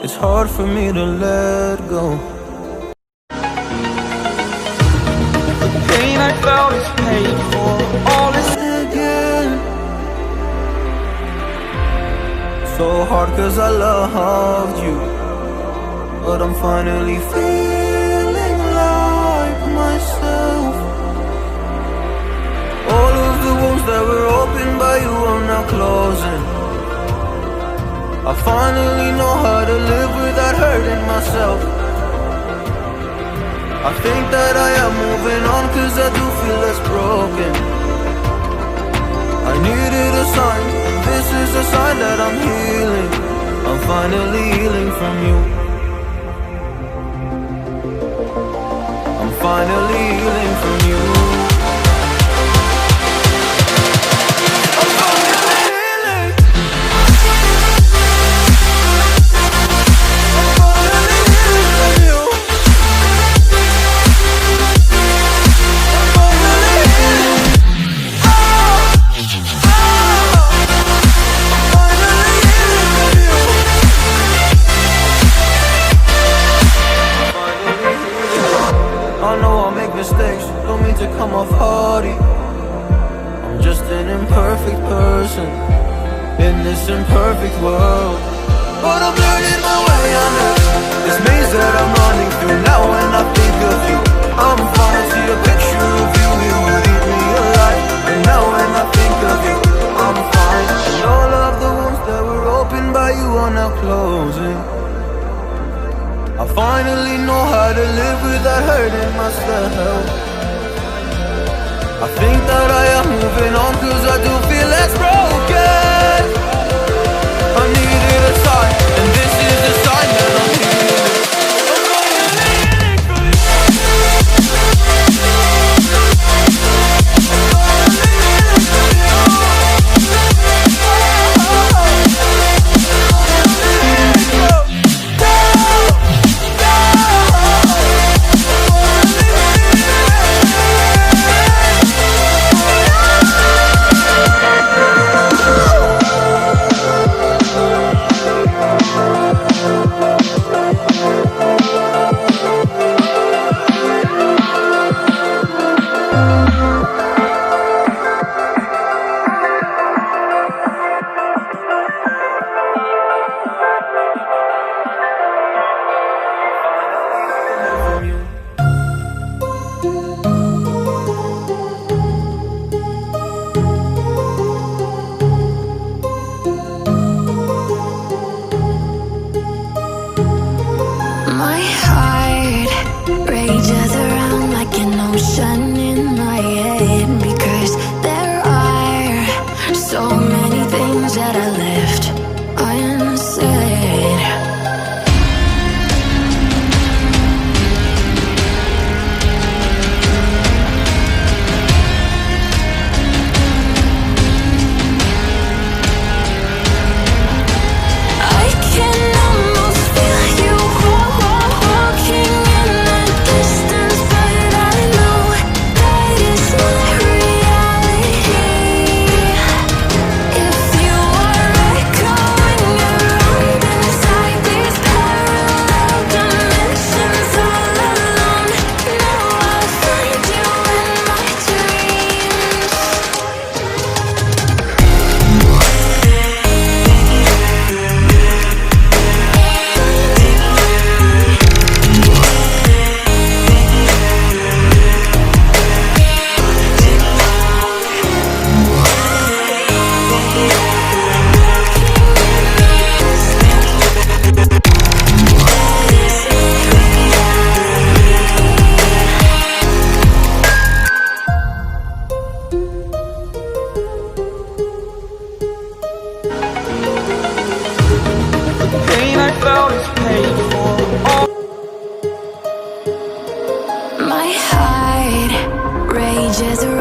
It's hard for me to let go. The pain I felt is paid for. All is again. So hard cause I loved you, but I'm finally feeling like myself. All of the wounds that were opened by you are now closing. I finally know how to live without hurting myself. I think that I am moving on cause I do feel less broken. I needed a sign, this is a sign that I'm healing. I'm finally healing from you. I'm finally healing from you. Mistakes, don't mean to come off hardy. I'm just an imperfect person in this imperfect world, but I'm learning my way under this maze that I'm running through. Now when I think of you, I'm fine. See a picture of you, you would eat me alive. And now when I think of you, I'm fine. And all of the wounds that were opened by you are now closing. I finally know how to live without hurting myself. I think that I am moving on cause I do feel less broken.